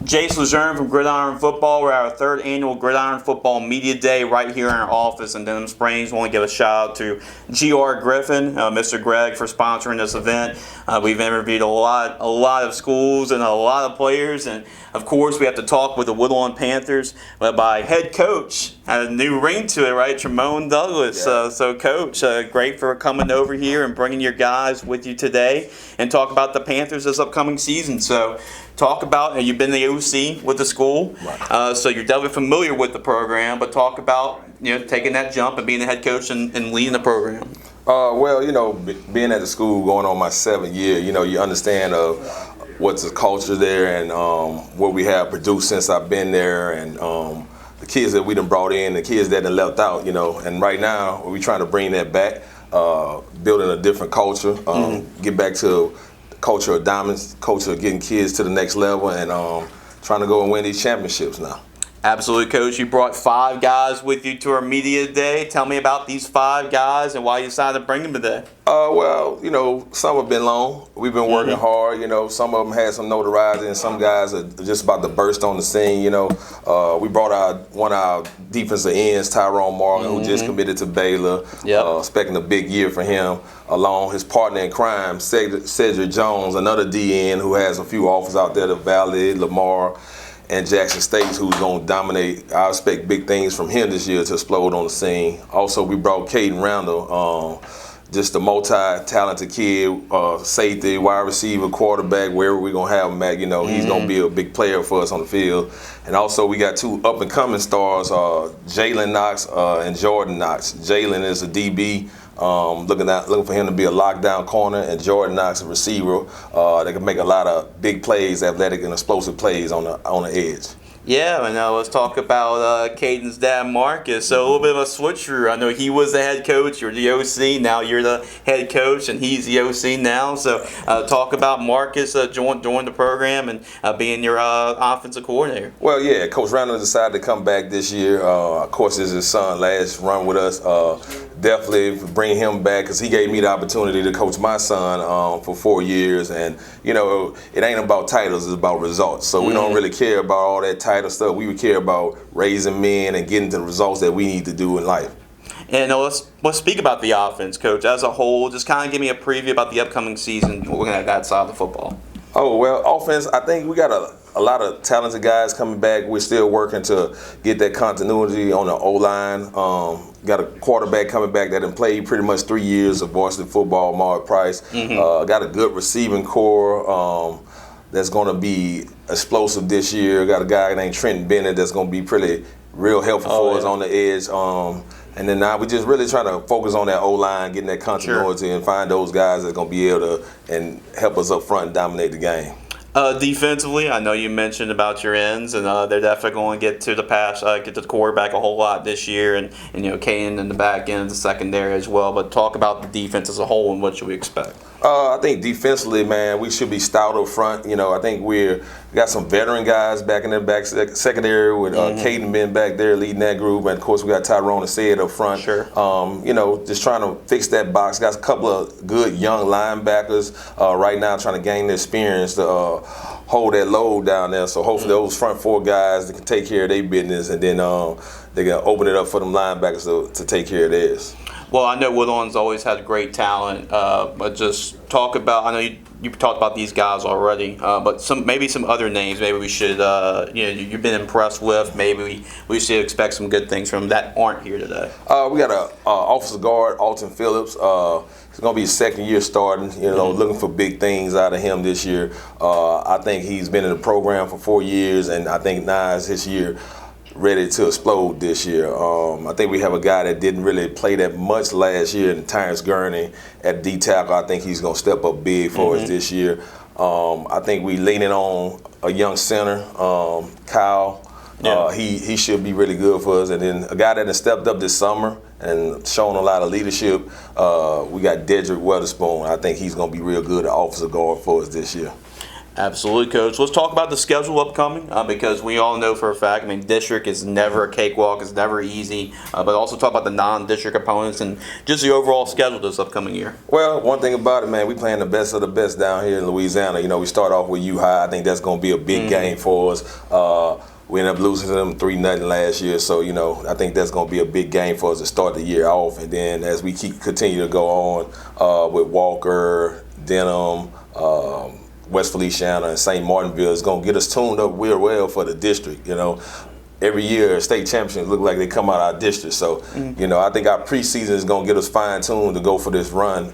Jace Lejeune from Gridiron Football. We're at our third annual Gridiron Football Media Day right here in our office in Denham Springs. I want to give a shout out to G.R. Griffin, Mr. Greg, for sponsoring this event. We've interviewed a lot of schools and a lot of players, and of course we have to talk with the Woodlawn Panthers by head coach. Had a new ring to it, right? Tramon Douglas. Yeah. So coach, great for coming over here and bringing your guys with you today and talk about the Panthers this upcoming season. So talk about, you've been the OC with the school, Right. so you're definitely familiar with the program, but talk about taking that jump and being the head coach and leading the program. Well, being at the school going on my 7th year, you understand what's the culture there and what we have produced since I've been there, and the kids that we done brought in, the kids that done left out, and right now we're trying to bring that back, building a different culture, get back to the culture of diamonds, culture of getting kids to the next level, and trying to go and win these championships now. Absolutely, Coach. You brought 5 guys with you to our media day. Tell me about these 5 guys and why you decided to bring them today. Some have been long. We've been working hard. Some of them had some notoriety, and some guys are just about to burst on the scene. We brought one of our defensive ends, Tyrone Morgan, who just committed to Baylor. Yep. Expecting a big year for him. Along his partner in crime, Cedric Jones, another DN who has a few offers out there, the Valley, Lamar, and Jackson State, who's going to dominate. I expect big things from him this year to explode on the scene. Also, we brought Caden Randall, just a multi-talented kid, safety, wide receiver, quarterback, wherever we're going to have him at. He's going to be a big player for us on the field. And also, we got 2 up-and-coming stars, Jalen Knox and Jordan Knox. Jalen is a DB. Looking for him to be a lockdown corner, and Jordan Knox, a receiver. They can make a lot of big plays, athletic and explosive plays on the edge. Yeah, and let's talk about Caden's dad, Marcus. So a little bit of a switcheroo. I know he was the head coach, you're the OC, now you're the head coach, and he's the OC now. So talk about Marcus joining the program and being your offensive coordinator. Well, yeah, Coach Randall decided to come back this year. Of course, it's his son last run with us. Definitely bring him back because he gave me the opportunity to coach my son for 4 years. And, it ain't about titles, it's about results. So we don't really care about all that title stuff. We would care about raising men and getting to the results that we need to do in life. And let's speak about the offense, Coach, as a whole. Just kind of give me a preview about the upcoming season. What we're going to have that side of the football. Oh, well, offense, I think we got a lot of talented guys coming back. We're still working to get that continuity on the O-line. Got a quarterback coming back that done played pretty much 3 years of varsity football, Mark Price. Got a good receiving core that's going to be explosive this year. Got a guy named Trenton Bennett that's going to be pretty real helpful for us on the edge. And then now we're just really trying to focus on that O-line, getting that continuity, and find those guys that's going to be able to and help us up front and dominate the game. Defensively, I know you mentioned about your ends, and they're definitely going to get to the pass, get to the quarterback a whole lot this year, and Kane in the back end, the secondary as well. But talk about the defense as a whole and what should we expect? I think defensively, man, we should be stout up front. I think we got some veteran guys back in the back secondary with Caden being back there leading that group, and of course we got Tyrone and Sid up front. Sure. Just trying to fix that box. Got a couple of good young linebackers right now trying to gain the experience to hold that load down there. So hopefully those front 4 guys that can take care of their business, and then they can open it up for them linebackers to take care of theirs. Well, I know Woodlawn's always had great talent, but just talk about, I know you talked about these guys already, but maybe some other names maybe we should, you've been impressed with, maybe we should expect some good things from them that aren't here today. We got an officer guard, Alton Phillips. He's going to be his 2nd year starting, looking for big things out of him this year. I think he's been in the program for 4 years, and I think now is his year ready to explode this year. I think we have a guy that didn't really play that much last year, in Terrence Gurney at D tackle. I think he's going to step up big for us this year. I think we leaning on a young center, Kyle. He should be really good for us. And then a guy that has stepped up this summer and shown a lot of leadership, we got Dedrick Weatherspoon. I think he's going to be real good at officer guard for us this year. Absolutely, Coach. Let's talk about the schedule upcoming because we all know for a fact, I mean, district is never a cakewalk. It's never easy. But also talk about the non-district opponents and just the overall schedule this upcoming year. Well, one thing about it, man, we playing the best of the best down here in Louisiana. You know, we start off with U-High. I think that's going to be a big game for us. We ended up losing to them 3-0 last year, so you know I think that's going to be a big game for us to start the year off. And then as we continue to go on with Walker, Denham, West Feliciana, and St. Martinville, it's going to get us tuned up real well for the district. You know, every year state champions look like they come out of our district. So you know I think our preseason is going to get us fine tuned to go for this run.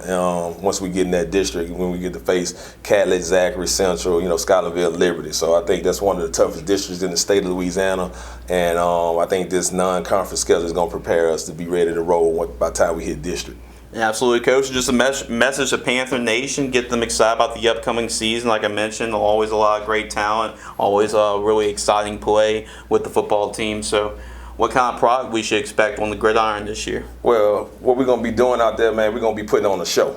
Once we get in that district, when we get to face Catlett, Zachary, Central, you know, Scotlandville, Liberty. So I think that's one of the toughest districts in the state of Louisiana. And I think this non-conference schedule is going to prepare us to be ready to roll by the time we hit district. Absolutely, Coach. Just a message to Panther Nation. Get them excited about the upcoming season. Like I mentioned, always a lot of great talent. Always a really exciting play with the football team. So what kind of product we should expect on the Gridiron this year? Well, what we're going to be doing out there, man, we're going to be putting on a show.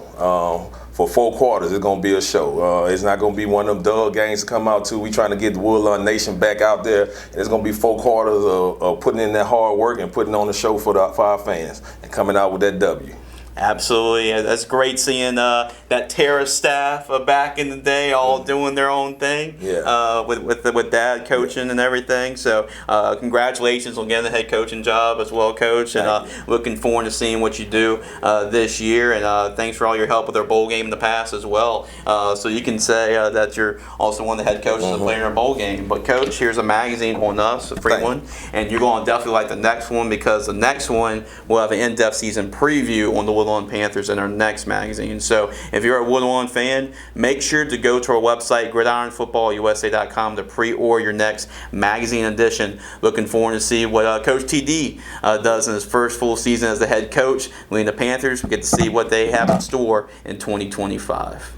For 4 quarters, it's going to be a show. It's not going to be one of them dull games to come out to. We're trying to get the Woodlawn Nation back out there. And it's going to be 4 quarters of putting in that hard work and putting on a show for our fans and coming out with that W. Absolutely. That's great seeing that Terra staff back in the day all doing their own thing with Dad coaching and everything. So congratulations on getting the head coaching job as well, Coach. And looking forward to seeing what you do this year. And thanks for all your help with our bowl game in the past as well. So you can say that you're also one of the head coaches that played in our bowl game. But, Coach, here's a magazine on us, a free one. And you're going to definitely like the next one because the next one will have an in-depth season preview on the Woodlawn Panthers in our next magazine. So if you're a Woodlawn fan, make sure to go to our website, gridironfootballusa.com, to pre-order your next magazine edition. Looking forward to see what Coach TD does in his first full season as the head coach leading the Panthers. We get to see what they have in store in 2025.